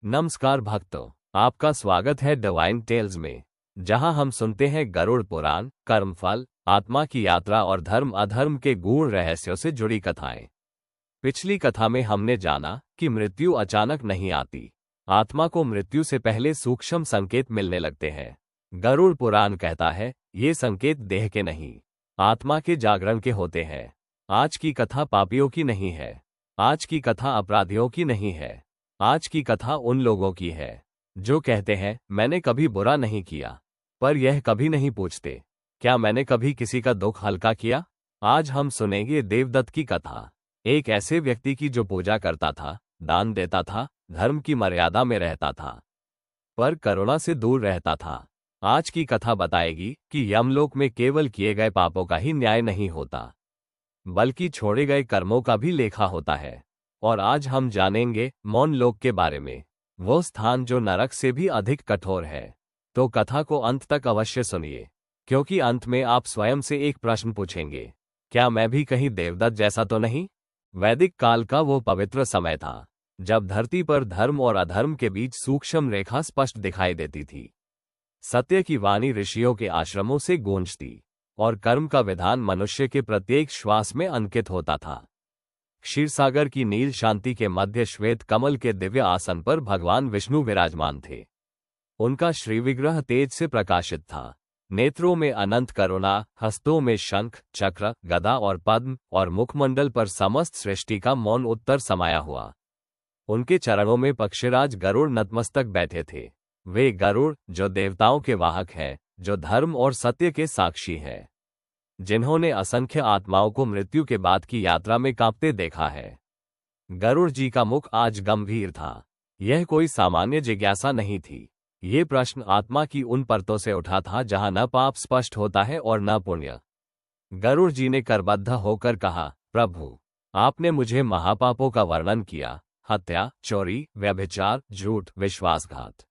नमस्कार भक्तों, आपका स्वागत है डिवाइन टेल्स में, जहां हम सुनते हैं गरुड़ पुराण, कर्मफल, आत्मा की यात्रा और धर्म अधर्म के गूढ़ रहस्यों से जुड़ी कथाएं। पिछली कथा में हमने जाना कि मृत्यु अचानक नहीं आती। आत्मा को मृत्यु से पहले सूक्ष्म संकेत मिलने लगते हैं। गरुड़ पुराण कहता है, ये संकेत देह के नहीं, आत्मा के जागरण के होते हैं। आज की कथा पापियों की नहीं है। आज की कथा अपराधियों की नहीं है। आज की कथा उन लोगों की है जो कहते हैं, मैंने कभी बुरा नहीं किया, पर यह कभी नहीं पूछते, क्या मैंने कभी किसी का दुख हल्का किया। आज हम सुनेंगे देवदत्त की कथा, एक ऐसे व्यक्ति की जो पूजा करता था, दान देता था, धर्म की मर्यादा में रहता था, पर करुणा से दूर रहता था। आज की कथा बताएगी कि यमलोक में केवल किए गए पापों का ही न्याय नहीं होता, बल्कि छोड़े गए कर्मों का भी लेखा होता है। और आज हम जानेंगे मौन लोक के बारे में, वो स्थान जो नरक से भी अधिक कठोर है। तो कथा को अंत तक अवश्य सुनिए, क्योंकि अंत में आप स्वयं से एक प्रश्न पूछेंगे, क्या मैं भी कहीं देवदत्त जैसा तो नहीं। वैदिक काल का वो पवित्र समय था जब धरती पर धर्म और अधर्म के बीच सूक्ष्म रेखा स्पष्ट दिखाई देती थी। सत्य की वाणी ऋषियों के आश्रमों से गूंजती और कर्म का विधान मनुष्य के प्रत्येक श्वास में अंकित होता था। क्षीरसागर की नील शांति के मध्य श्वेत कमल के दिव्य आसन पर भगवान विष्णु विराजमान थे। उनका श्रीविग्रह तेज से प्रकाशित था, नेत्रों में अनंत करुणा, हस्तों में शंख, चक्र, गदा और पद्म, और मुखमंडल पर समस्त सृष्टि का मौन उत्तर समाया हुआ। उनके चरणों में पक्षीराज गरुड़ नतमस्तक बैठे थे। वे गरुड़ जो देवताओं के वाहक हैं, जो धर्म और सत्य के साक्षी हैं, जिन्होंने असंख्य आत्माओं को मृत्यु के बाद की यात्रा में कांपते देखा है। गरुड़ जी का मुख आज गंभीर था। यह कोई सामान्य जिज्ञासा नहीं थी। ये प्रश्न आत्मा की उन परतों से उठा था जहां न पाप स्पष्ट होता है और न पुण्य। गरुड़ जी ने करबद्ध होकर कहा, प्रभु, आपने मुझे महापापों का वर्णन किया, हत्या, चोरी, व्यभिचार, झूठ, विश्वासघात।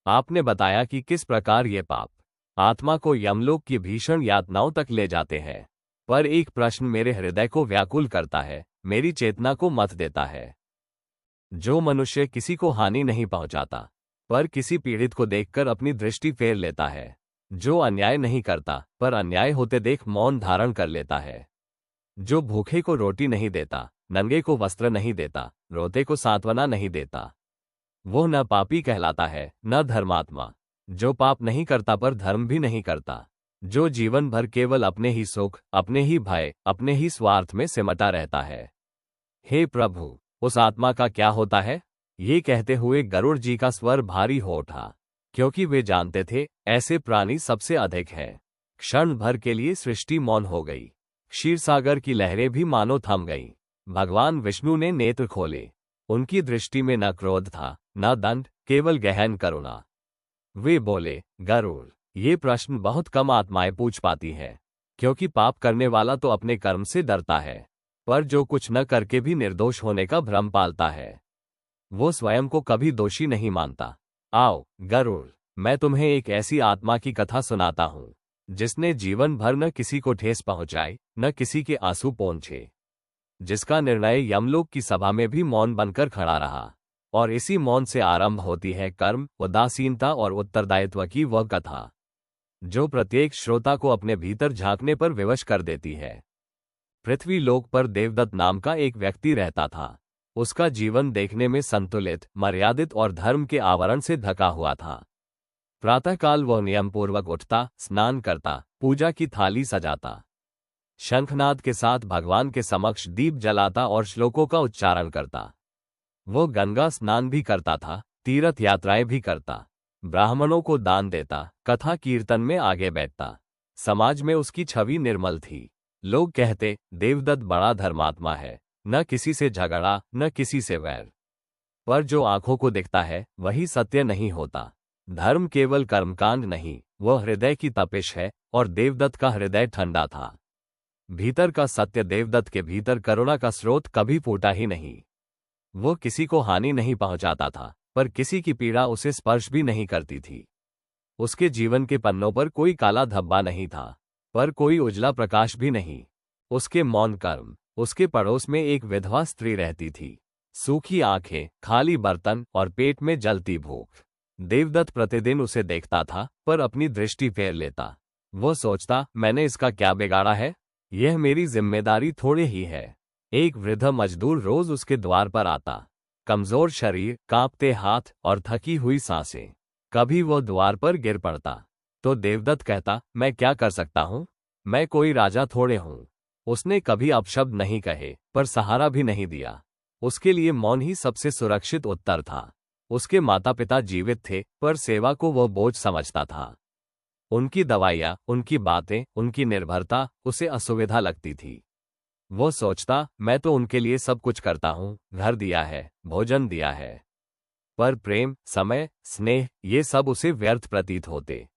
आपने बताया कि किस प्रकार ये पाप आत्मा को यमलोक की भीषण यातनाओं तक ले जाते हैं। पर एक प्रश्न मेरे हृदय को व्याकुल करता है, मेरी चेतना को मत देता है। जो मनुष्य किसी को हानि नहीं पहुंचाता, पर किसी पीड़ित को देखकर अपनी दृष्टि फेर लेता है, जो अन्याय नहीं करता, पर अन्याय होते देख मौन धारण कर लेता है, जो भूखे को रोटी नहीं देता, नंगे को वस्त्र नहीं देता, रोते को सांत्वना नहीं देता, वो न पापी कहलाता है न धर्मात्मा। जो पाप नहीं करता पर धर्म भी नहीं करता, जो जीवन भर केवल अपने ही सुख, अपने ही भय, अपने ही स्वार्थ में सिमटा रहता है। हे प्रभु, उस आत्मा का क्या होता है। ये कहते हुए गरुड़ जी का स्वर भारी हो उठा, क्योंकि वे जानते थे ऐसे प्राणी सबसे अधिक है। क्षण भर के लिए सृष्टि मौन हो गई। क्षीरसागर की लहरें भी मानो थम गईं। भगवान विष्णु ने नेत्र खोले। उनकी दृष्टि में न क्रोध था, न दंड, केवल गहन करुणा। वे बोले, गरुड़, ये प्रश्न बहुत कम आत्माएं पूछ पाती हैं, क्योंकि पाप करने वाला तो अपने कर्म से डरता है, पर जो कुछ न करके भी निर्दोष होने का भ्रम पालता है, वो स्वयं को कभी दोषी नहीं मानता। आओ गरुड़, मैं तुम्हें एक ऐसी आत्मा की कथा सुनाता हूँ, जिसने जीवन भर न किसी को ठेस पहुंचाई, न किसी के आंसू पोंछे, जिसका निर्णय यमलोक की सभा में भी मौन बनकर खड़ा रहा। और इसी मौन से आरंभ होती है कर्म, उदासीनता और उत्तरदायित्व की वह कथा, जो प्रत्येक श्रोता को अपने भीतर झांकने पर विवश कर देती है। पृथ्वी लोक पर देवदत्त नाम का एक व्यक्ति रहता था। उसका जीवन देखने में संतुलित, मर्यादित और धर्म के आवरण से ढका हुआ था। प्रातःकाल वह नियमपूर्वक उठता, स्नान करता, पूजा की थाली सजाता, शंखनाद के साथ भगवान के समक्ष दीप जलाता और श्लोकों का उच्चारण करता। वो गंगा स्नान भी करता था, तीर्थ यात्राएं भी करता, ब्राह्मणों को दान देता, कथा कीर्तन में आगे बैठता। समाज में उसकी छवि निर्मल थी। लोग कहते, देवदत्त बड़ा धर्मात्मा है, न किसी से झगड़ा, न किसी से वैर। पर जो आंखों को दिखता है वही सत्य नहीं होता। धर्म केवल कर्मकांड नहीं, वह हृदय की तपिश है, और देवदत्त का हृदय ठंडा था। भीतर का सत्य देवदत्त के भीतर करुणा का स्रोत कभी फूटा ही नहीं। वो किसी को हानि नहीं पहुंचाता था, पर किसी की पीड़ा उसे स्पर्श भी नहीं करती थी। उसके जीवन के पन्नों पर कोई काला धब्बा नहीं था, पर कोई उजला प्रकाश भी नहीं। उसके मौन कर्म। उसके पड़ोस में एक विधवा स्त्री रहती थी। सूखी आंखें, खाली बर्तन और पेट में जलती भूख। देवदत्त प्रतिदिन उसे देखता था, पर अपनी दृष्टि फेर लेता। वो सोचता, मैंने इसका क्या बिगाड़ा है? यह मेरी जिम्मेदारी थोड़े ही है। एक वृद्ध मजदूर रोज उसके द्वार पर आता, कमजोर शरीर, कांपते हाथ और थकी हुई सांसें। कभी वो द्वार पर गिर पड़ता तो देवदत्त कहता, मैं क्या कर सकता हूँ? मैं कोई राजा थोड़े हूँ। उसने कभी अपशब्द नहीं कहे, पर सहारा भी नहीं दिया। उसके लिए मौन ही सबसे सुरक्षित उत्तर था। उसके माता पिता जीवित थे, पर सेवा को वह बोझ समझता था। उनकी दवाइयाँ, उनकी बातें, उनकी निर्भरता उसे असुविधा लगती थी। वो सोचता, मैं तो उनके लिए सब कुछ करता हूँ, घर दिया है, भोजन दिया है, पर प्रेम, समय, स्नेह, ये सब उसे व्यर्थ प्रतीत होते।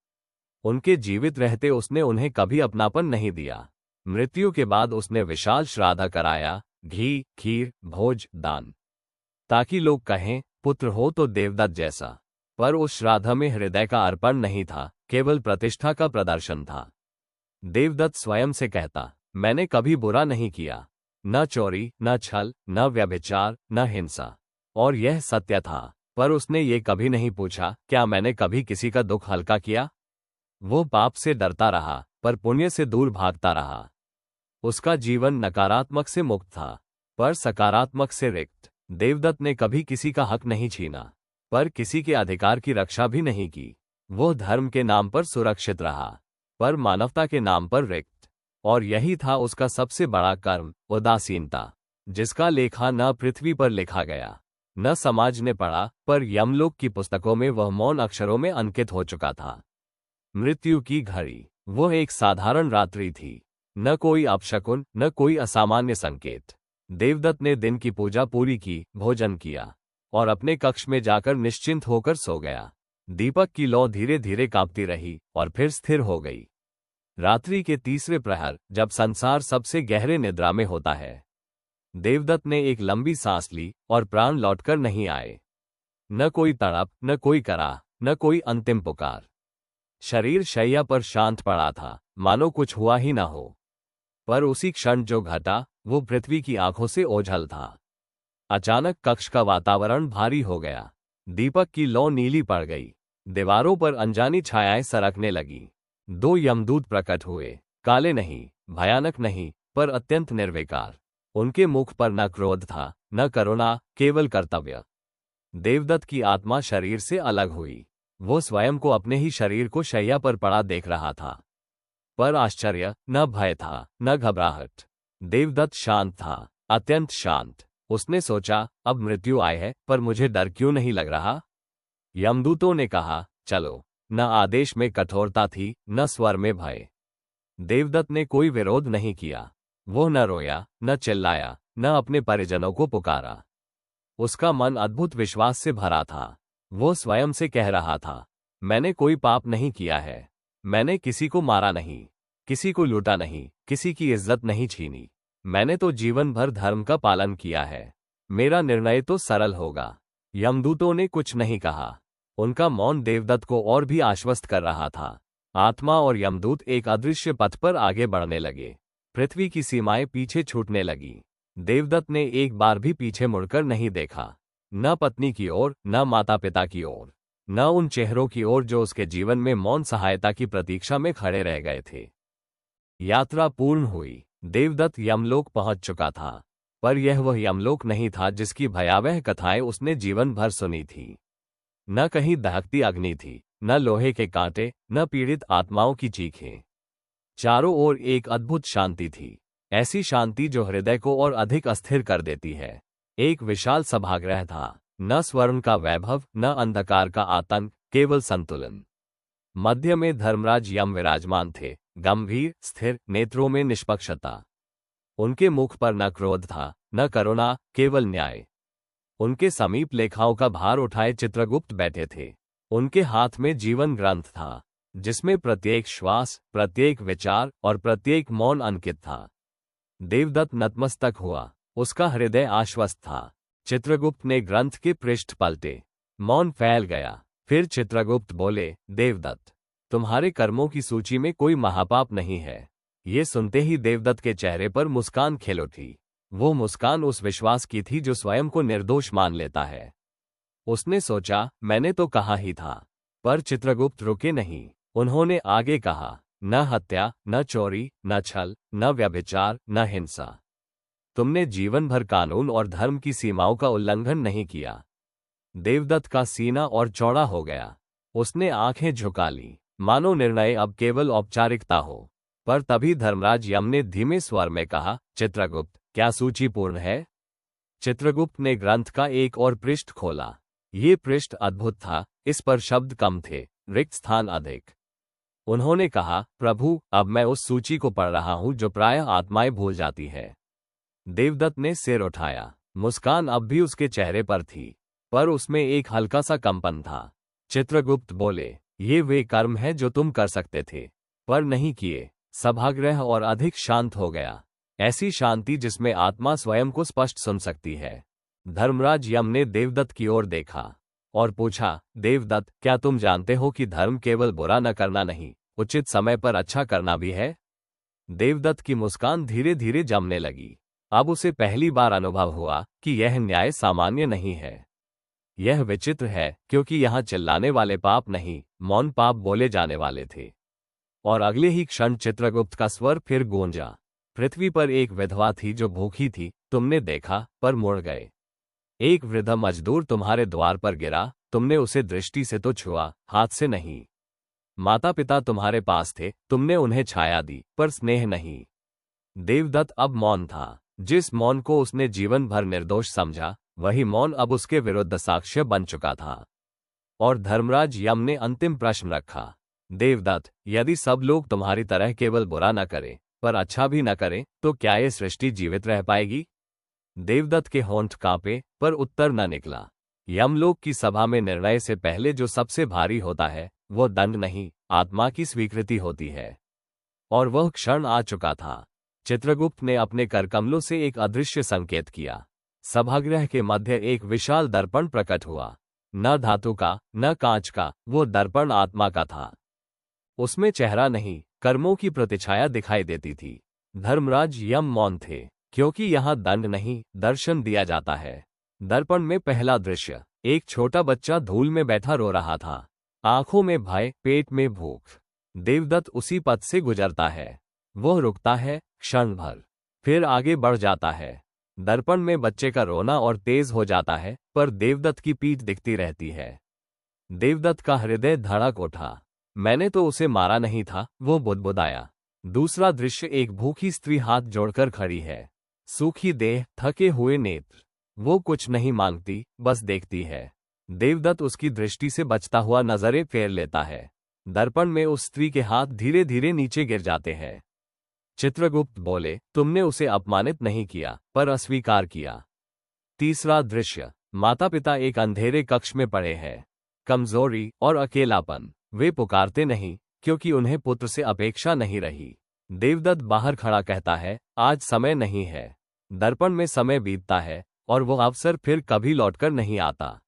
उनके जीवित रहते उसने उन्हें कभी अपनापन नहीं दिया। मृत्यु के बाद उसने विशाल श्राद्ध कराया, घी, खीर, भोज, दान, ताकि लोग कहें, पुत्र हो तो देवदत्त जैसा। पर उस श्राद्ध में हृदय का अर्पण नहीं था, केवल प्रतिष्ठा का प्रदर्शन था। देवदत्त स्वयं से कहता, मैंने कभी बुरा नहीं किया, न चोरी, न छल, न व्यभिचार, न हिंसा। और यह सत्य था, पर उसने ये कभी नहीं पूछा, क्या मैंने कभी किसी का दुख हल्का किया? वो पाप से डरता रहा, पर पुण्य से दूर भागता रहा। उसका जीवन नकारात्मक से मुक्त था, पर सकारात्मक से रिक्त। देवदत्त ने कभी किसी का हक नहीं छीना, पर किसी के अधिकार की रक्षा भी नहीं की। वो धर्म के नाम पर सुरक्षित रहा, पर मानवता के नाम पर रिक्त। और यही था उसका सबसे बड़ा कर्म, उदासीनता, जिसका लेखा न पृथ्वी पर लिखा गया, न समाज ने पढ़ा, पर यमलोक की पुस्तकों में वह मौन अक्षरों में अंकित हो चुका था। मृत्यु की घड़ी, वो एक साधारण रात्रि थी। न कोई अपशकुन, न कोई असामान्य संकेत। देवदत्त ने दिन की पूजा पूरी की, भोजन किया और अपने कक्ष में जाकर निश्चिंत होकर सो गया। दीपक की लौ धीरे धीरे कांपती रही और फिर स्थिर हो गई। रात्रि के तीसरे प्रहर, जब संसार सबसे गहरे निद्रा में होता है, देवदत्त ने एक लंबी सांस ली और प्राण लौटकर नहीं आए। न कोई तड़प, न कोई कराह, न कोई अंतिम पुकार। शरीर शैया पर शांत पड़ा था, मानो कुछ हुआ ही न हो। पर उसी क्षण जो घटा, वो पृथ्वी की आंखों से ओझल था। अचानक कक्ष का वातावरण भारी हो गया। दीपक की लौ नीली पड़ गई। दीवारों पर अनजानी छायाएं सरकने लगी। दो यमदूत प्रकट हुए, काले नहीं, भयानक नहीं, पर अत्यंत निर्विकार। उनके मुख पर न क्रोध था, न करुणा, केवल कर्तव्य। देवदत्त की आत्मा शरीर से अलग हुई। वो स्वयं को अपने ही शरीर को शैया पर पड़ा देख रहा था। पर आश्चर्य, न भय था, न घबराहट। देवदत्त शांत था, अत्यंत शांत। उसने सोचा, अब मृत्यु आए है, पर मुझे डर क्यों नहीं लग रहा? यमदूतों ने कहा, चलो। न आदेश में कठोरता थी, न स्वर में भय। देवदत्त ने कोई विरोध नहीं किया। वो न रोया, न चिल्लाया, न अपने परिजनों को पुकारा। उसका मन अद्भुत विश्वास से भरा था। वो स्वयं से कह रहा था, मैंने कोई पाप नहीं किया है। मैंने किसी को मारा नहीं, किसी को लूटा नहीं, किसी की इज्जत नहीं छीनी। मैंने तो जीवन भर धर्म का पालन किया है। मेरा निर्णय तो सरल होगा। यमदूतों ने कुछ नहीं कहा। उनका मौन देवदत्त को और भी आश्वस्त कर रहा था। आत्मा और यमदूत एक अदृश्य पथ पर आगे बढ़ने लगे। पृथ्वी की सीमाएं पीछे छूटने लगी। देवदत्त ने एक बार भी पीछे मुड़कर नहीं देखा, न पत्नी की ओर, न माता पिता की ओर, न उन चेहरों की ओर जो उसके जीवन में मौन सहायता की प्रतीक्षा में खड़े रह गए थे। यात्रा पूर्ण हुई। देवदत्त यमलोक पहुंच चुका था, पर यह वह यमलोक नहीं था जिसकी भयावह कथाएं उसने जीवन भर सुनी थी। न कहीं दहकती अग्नि थी, न लोहे के कांटे, न पीड़ित आत्माओं की चीखें। चारों ओर एक अद्भुत शांति थी, ऐसी शांति जो हृदय को और अधिक अस्थिर कर देती है। एक विशाल सभागृह था, न स्वर्ण का वैभव, न अंधकार का आतंक, केवल संतुलन। मध्य में धर्मराज यम विराजमान थे, गंभीर, स्थिर, नेत्रों में निष्पक्षता। उनके मुख पर न क्रोध था, न करुणा, केवल न्याय। उनके समीप लेखाओं का भार उठाए चित्रगुप्त बैठे थे। उनके हाथ में जीवन ग्रंथ था, जिसमें प्रत्येक श्वास, प्रत्येक विचार और प्रत्येक मौन अंकित था। देवदत्त नतमस्तक हुआ, उसका हृदय आश्वस्त था। चित्रगुप्त ने ग्रंथ के पृष्ठ पलटे। मौन फैल गया। फिर चित्रगुप्त बोले, देवदत्त, तुम्हारे कर्मों की सूची में कोई महापाप नहीं है। ये सुनते ही देवदत्त के चेहरे पर मुस्कान खिल उठी। वो मुस्कान उस विश्वास की थी जो स्वयं को निर्दोष मान लेता है। उसने सोचा, मैंने तो कहा ही था। पर चित्रगुप्त रुके नहीं। उन्होंने आगे कहा, न हत्या, न चोरी, न छल, न व्यभिचार, न हिंसा। तुमने जीवन भर कानून और धर्म की सीमाओं का उल्लंघन नहीं किया। देवदत्त का सीना और चौड़ा हो गया। उसने आंखें झुका ली, मानो निर्णय अब केवल औपचारिकता हो। पर तभी धर्मराज यम ने धीमे स्वर में कहा, चित्रगुप्त, क्या सूची पूर्ण है? चित्रगुप्त ने ग्रंथ का एक और पृष्ठ खोला। ये पृष्ठ अद्भुत था, इस पर शब्द कम थे, रिक्त स्थान अधिक। उन्होंने कहा, प्रभु, अब मैं उस सूची को पढ़ रहा हूं जो प्रायः आत्माएं भूल जाती है। देवदत्त ने सिर उठाया। मुस्कान अब भी उसके चेहरे पर थी, पर उसमें एक हल्का सा कंपन था। चित्रगुप्त बोले, ये वे कर्म है जो तुम कर सकते थे, पर नहीं किए। सभागृह और अधिक शांत हो गया, ऐसी शांति जिसमें आत्मा स्वयं को स्पष्ट सुन सकती है। धर्मराज यम ने देवदत्त की ओर देखा और पूछा, देवदत्त, क्या तुम जानते हो कि धर्म केवल बुरा न करना नहीं, उचित समय पर अच्छा करना भी है? देवदत्त की मुस्कान धीरे धीरे जमने लगी। अब उसे पहली बार अनुभव हुआ कि यह न्याय सामान्य नहीं है। यह विचित्र है, क्योंकि यहाँ चिल्लाने वाले पाप नहीं, मौन पाप बोले जाने वाले थे। और अगले ही क्षण चित्रगुप्त का स्वर फिर गूंजा। पृथ्वी पर एक विधवा थी जो भूखी थी, तुमने देखा, पर मुड़ गए। एक वृद्ध मजदूर तुम्हारे द्वार पर गिरा, तुमने उसे दृष्टि से तो छुआ, हाथ से नहीं। माता पिता तुम्हारे पास थे, तुमने उन्हें छाया दी, पर स्नेह नहीं। देवदत्त अब मौन था। जिस मौन को उसने जीवन भर निर्दोष समझा, वही मौन अब उसके विरुद्ध साक्ष्य बन चुका था। और धर्मराज यम ने अंतिम प्रश्न रखा, देवदत्त, यदि सब लोग तुम्हारी तरह केवल बुरा न करें, पर अच्छा भी न करें, तो क्या ये सृष्टि जीवित रह पाएगी? देवदत्त के होंठ कांपे, पर उत्तर न निकला। यमलोक की सभा में निर्णय से पहले जो सबसे भारी होता है, वो दंड नहीं, आत्मा की स्वीकृति होती है। और वह क्षण आ चुका था। चित्रगुप्त ने अपने करकमलों से एक अदृश्य संकेत किया। सभागृह के मध्य एक विशाल दर्पण प्रकट हुआ। न धातु का, न कांच का, वो दर्पण आत्मा का था। उसमें चेहरा नहीं, कर्मों की प्रतिछाया दिखाई देती थी। धर्मराज यम मौन थे, क्योंकि यहाँ दंड नहीं, दर्शन दिया जाता है। दर्पण में पहला दृश्य, एक छोटा बच्चा धूल में बैठा रो रहा था, आंखों में भय, पेट में भूख। देवदत्त उसी पथ से गुजरता है। वह रुकता है, क्षण भर, फिर आगे बढ़ जाता है। दर्पण में बच्चे का रोना और तेज हो जाता है, पर देवदत्त की पीठ दिखती रहती है। देवदत्त का हृदय धड़क उठा। मैंने तो उसे मारा नहीं था, वो बुदबुदाया। दूसरा दृश्य, एक भूखी स्त्री हाथ जोड़कर खड़ी है, सूखी देह, थके हुए नेत्र। वो कुछ नहीं मांगती, बस देखती है। देवदत्त उसकी दृष्टि से बचता हुआ नजरें फेर लेता है। दर्पण में उस स्त्री के हाथ धीरे धीरे नीचे गिर जाते हैं। चित्रगुप्त बोले, तुमने उसे अपमानित नहीं किया, पर अस्वीकार किया। तीसरा दृश्य, माता पिता एक अंधेरे कक्ष में पड़े हैं, कमजोरी और अकेलापन। वे पुकारते नहीं, क्योंकि उन्हें पुत्र से अपेक्षा नहीं रही। देवदत्त बाहर खड़ा कहता है, आज समय नहीं है। दर्पण में समय बीतता है, और वो अवसर फिर कभी लौटकर नहीं आता।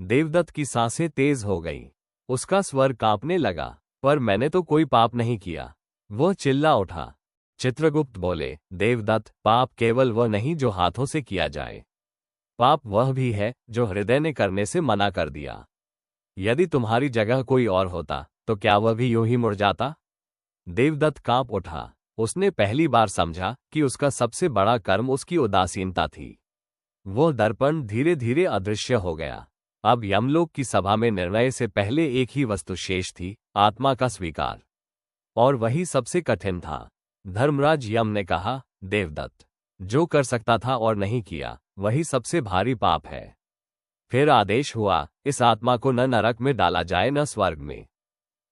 देवदत्त की सांसें तेज हो गईं। उसका स्वर कांपने लगा, पर मैंने तो कोई पाप नहीं किया। वह चिल्ला उठा। चित्रगुप्त बोले, देवदत्त, पाप केवल वह नहीं जो हाथों से किया जाए। पाप वह भी है जो हृदय ने करने से मना कर दिया। यदि तुम्हारी जगह कोई और होता, तो क्या वह भी यूं ही मुड़ जाता? देवदत्त कांप उठा। उसने पहली बार समझा कि उसका सबसे बड़ा कर्म उसकी उदासीनता थी। वह दर्पण धीरे धीरे अदृश्य हो गया। अब यमलोक की सभा में निर्णय से पहले एक ही वस्तु शेष थी, आत्मा का स्वीकार। और वही सबसे कठिन था। धर्मराज यम ने कहा, देवदत्त, जो कर सकता था और नहीं किया, वही सबसे भारी पाप है। फिर आदेश हुआ, इस आत्मा को न नरक में डाला जाए न स्वर्ग में।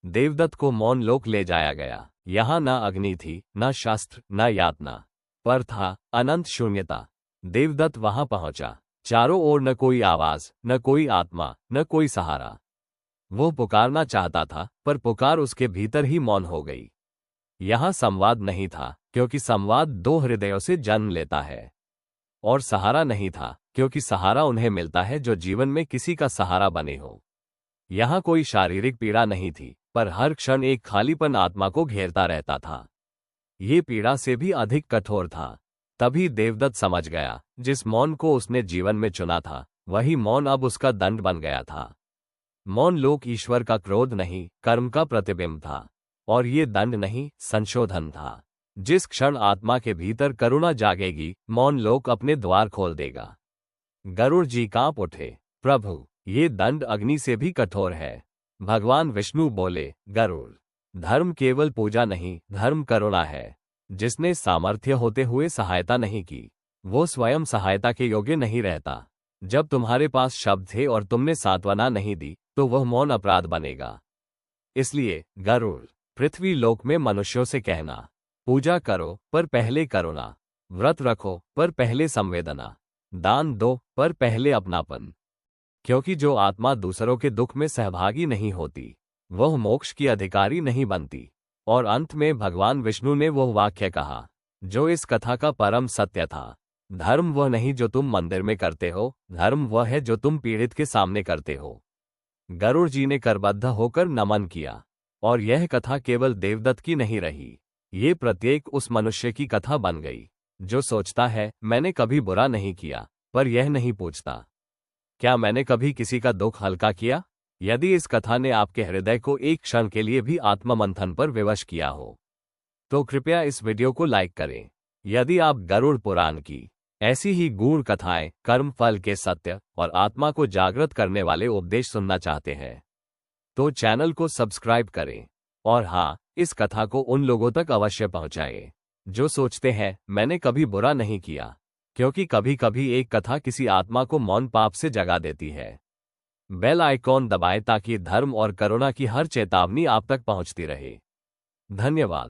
देवदत्त को मौन लोक ले जाया गया। यहाँ न अग्नि थी, न शस्त्र, न यातना, पर था अनंत शून्यता। देवदत्त वहां पहुंचा। चारों ओर न कोई आवाज, न कोई आत्मा, न कोई सहारा। वो पुकारना चाहता था, पर पुकार उसके भीतर ही मौन हो गई। यहाँ संवाद नहीं था, क्योंकि संवाद दो हृदयों से जन्म लेता है। और सहारा नहीं था, क्योंकि सहारा उन्हें मिलता है जो जीवन में किसी का सहारा बने हो। यहाँ कोई शारीरिक पीड़ा नहीं थी, पर हर क्षण एक खालीपन आत्मा को घेरता रहता था। ये पीड़ा से भी अधिक कठोर था। तभी देवदत्त समझ गया, जिस मौन को उसने जीवन में चुना था, वही मौन अब उसका दंड बन गया था। मौन लोक ईश्वर का क्रोध नहीं, कर्म का प्रतिबिंब था। और ये दंड नहीं, संशोधन था। जिस क्षण आत्मा के भीतर करुणा जागेगी, मौन लोक अपने द्वार खोल देगा। गरुड़ जी कांप उठे, प्रभु, ये दंड अग्नि से भी कठोर है। भगवान विष्णु बोले, गरुड़, धर्म केवल पूजा नहीं, धर्म करुणा है। जिसने सामर्थ्य होते हुए सहायता नहीं की, वो स्वयं सहायता के योग्य नहीं रहता। जब तुम्हारे पास शब्द थे और तुमने सांत्वना नहीं दी, तो वह मौन अपराध बनेगा। इसलिए गरुड़, पृथ्वी लोक में मनुष्यों से कहना, पूजा करो पर पहले करुणा, व्रत रखो पर पहले संवेदना, दान दो पर पहले अपनापन। क्योंकि जो आत्मा दूसरों के दुख में सहभागी नहीं होती, वह मोक्ष की अधिकारी नहीं बनती। और अंत में भगवान विष्णु ने वह वाक्य कहा, जो इस कथा का परम सत्य था। धर्म वह नहीं जो तुम मंदिर में करते हो, धर्म वह है जो तुम पीड़ित के सामने करते हो। गरुड़ जी ने करबद्ध होकर नमन किया। और यह कथा केवल देवदत्त की नहीं रही, ये प्रत्येक उस मनुष्य की कथा बन गई, जो सोचता है, मैंने कभी बुरा नहीं किया, पर यह नहीं पूछता, क्या मैंने कभी किसी का दुख हल्का किया। यदि इस कथा ने आपके हृदय को एक क्षण के लिए भी आत्ममंथन पर विवश किया हो, तो कृपया इस वीडियो को लाइक करें। यदि आप गरुड़ पुराण की ऐसी ही गूढ़ कथाएं, कर्म फल के सत्य और आत्मा को जागृत करने वाले उपदेश सुनना चाहते हैं, तो चैनल को सब्सक्राइब करें। और हाँ, इस कथा को उन लोगों तक अवश्य पहुंचाएं, जो सोचते हैं, मैंने कभी बुरा नहीं किया। क्योंकि कभी कभी एक कथा किसी आत्मा को मौन पाप से जगा देती है। बेल आइकॉन दबाएं ताकि धर्म और करुणा की हर चेतावनी आप तक पहुंचती रहे। धन्यवाद।